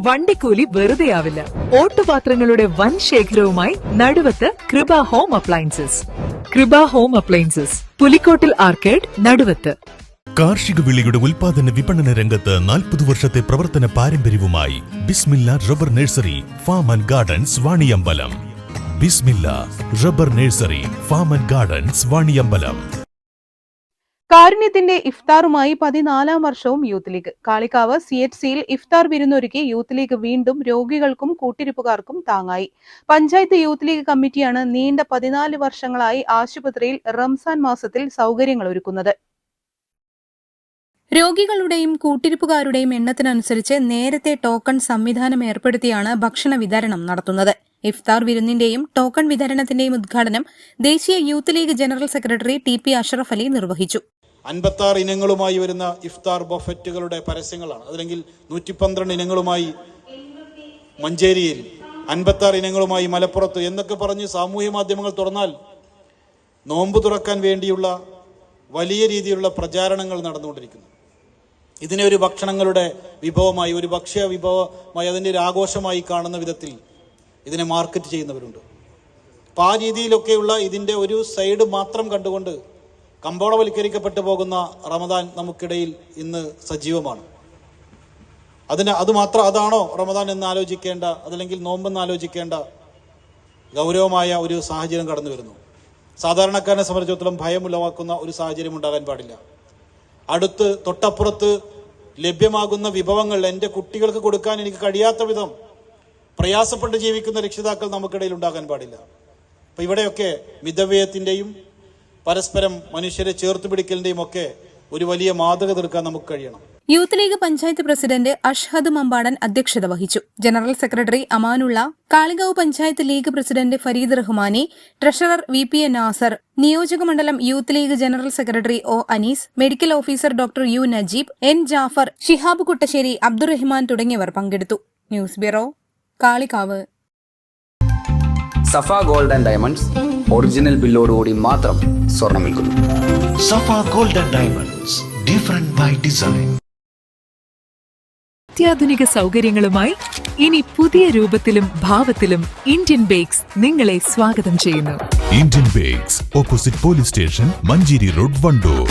വണ്ടിക്കൂലി വെറുതെയാവില്ല. ഓട്ടുപാത്രങ്ങളുടെ വൻ ശേഖരവുമായി Naduvath Krupa home appliances. Krupa home appliances, Pulikkottil arcade, Naduvath. കാർഷിക വിളയുടെ ഉൽപാദന വിപണന രംഗത്ത് 40 വർഷത്തെ പ്രവർത്തന പാരമ്പര്യവുമായി Bismilla rubber nursery farm and gardens Vaniyambalam. Bismilla rubber nursery farm and gardens Vaniyambalam. കാരുണ്യത്തിന്റെ ഇഫ്താറുമായി 14ാം വർഷവും യൂത്ത് ലീഗ്. കാളികാവ് CHCയിൽ ഇഫ്താർ വിരുന്നൊരുക്കി യൂത്ത് ലീഗ് വീണ്ടും രോഗികൾക്കും കൂട്ടിരിപ്പുകാർക്കും താങ്ങായി. പഞ്ചായത്ത് യൂത്ത് ലീഗ് കമ്മിറ്റിയാണ് നീണ്ട 14 വർഷങ്ങളായി ആശുപത്രിയിൽ റംസാൻ മാസത്തിൽ സൗകര്യങ്ങൾ ഒരുക്കുന്നത്. രോഗികളുടെയും കൂട്ടിരിപ്പുകാരുടെയും എണ്ണത്തിനനുസരിച്ച് നേരത്തെ ടോക്കൺ സംവിധാനം ഏർപ്പെടുത്തിയാണ് ഭക്ഷണ വിതരണം നടത്തുന്നത്. ഇഫ്താർ വിരുന്നിന്റെയും ടോക്കൺ വിതരണത്തിന്റെയും ഉദ്ഘാടനം ദേശീയ youth league general secretary TP Ashraf Ali നിർവഹിച്ചു. 56 ഇനങ്ങളുമായി വരുന്ന ഇഫ്താർ ബൊഫറ്റുകളുടെ പരസ്യങ്ങളാണ്. അതല്ലെങ്കിൽ 112 ഇനങ്ങളുമായി മഞ്ചേരിയിൽ, 56 ഇനങ്ങളുമായി മലപ്പുറത്ത് എന്നൊക്കെ പറഞ്ഞ് സാമൂഹ്യ മാധ്യമങ്ങൾ തുറന്നാൽ നോമ്പ് തുറക്കാൻ വേണ്ടിയുള്ള വലിയ രീതിയിലുള്ള പ്രചാരണങ്ങൾ നടന്നുകൊണ്ടിരിക്കുന്നു. ഇതിനെ ഒരു ഭക്ഷണങ്ങളുടെ വിഭവമായി, ഒരു ഭക്ഷ്യ വിഭവമായി, അതിൻ്റെ ഒരു ആഘോഷമായി കാണുന്ന വിധത്തിൽ ഇതിനെ മാർക്കറ്റ് ചെയ്യുന്നവരുണ്ട്. അപ്പം ആ രീതിയിലൊക്കെയുള്ള ഇതിൻ്റെ ഒരു സൈഡ് മാത്രം കണ്ടുകൊണ്ട് കമ്പോളവൽക്കരിക്കപ്പെട്ടു പോകുന്ന റമദാൻ നമുക്കിടയിൽ ഇന്ന് സജീവമാണ്. അതാണോ റമദാൻ എന്ന് ആലോചിക്കേണ്ട, അതല്ലെങ്കിൽ നോമ്പെന്ന് ആലോചിക്കേണ്ട ഗൗരവമായ ഒരു സാഹചര്യം കടന്നു വരുന്നു. സാധാരണക്കാരനെ സംബന്ധിച്ചിടത്തോളം ഭയം ഉളവാക്കുന്ന ഒരു സാഹചര്യം ഉണ്ടാകാൻ പാടില്ല. തൊട്ടപ്പുറത്ത് ലഭ്യമാകുന്ന വിഭവങ്ങൾ എൻ്റെ കുട്ടികൾക്ക് കൊടുക്കാൻ എനിക്ക് കഴിയാത്ത വിധം പ്രയാസപ്പെട്ട് ജീവിക്കുന്ന രക്ഷിതാക്കൾ നമുക്കിടയിൽ ഉണ്ടാകാൻ പാടില്ല. അപ്പം ഇവിടെയൊക്കെ മിതവ്യയത്തിൻ്റെയും പരസ്പരം മനുഷ്യരെ ചേർത്ത് പിടിക്കലിൻ്റെയും ഒക്കെ ഒരു വലിയ മാതൃക തീർക്കാൻ നമുക്ക് കഴിയണം. Youth league panchayat president Ashhad Mambadan അധ്യക്ഷത വഹിച്ചു. General secretary Amanulla, Kalikavu panchayat league president Fareed Rahmani, treasurer VPA Nasar, നിയോജക മണ്ഡലം youth league general secretary O Anees, medical officer doctor U Najeeb, N Jafar, Shihab Kuttassery, Abdurahman തുടങ്ങിയവർ പങ്കെടുത്തു. News bureau, Kalikavu. Safa gold and diamonds original ബില്ലോടുകൂടി മാത്രം സ്വർണം വിൽക്കുന്നു. Safa gold and diamonds, different by design. അത്യാധുനിക സൗകര്യങ്ങളുമായി ഇനി പുതിയ രൂപത്തിലും ഭാവത്തിലും ഇന്ത്യൻ ബേക്സ് നിങ്ങളെ സ്വാഗതം ചെയ്യുന്നു. Indian bakes, opposite police station, Manjeri road, Wandoor.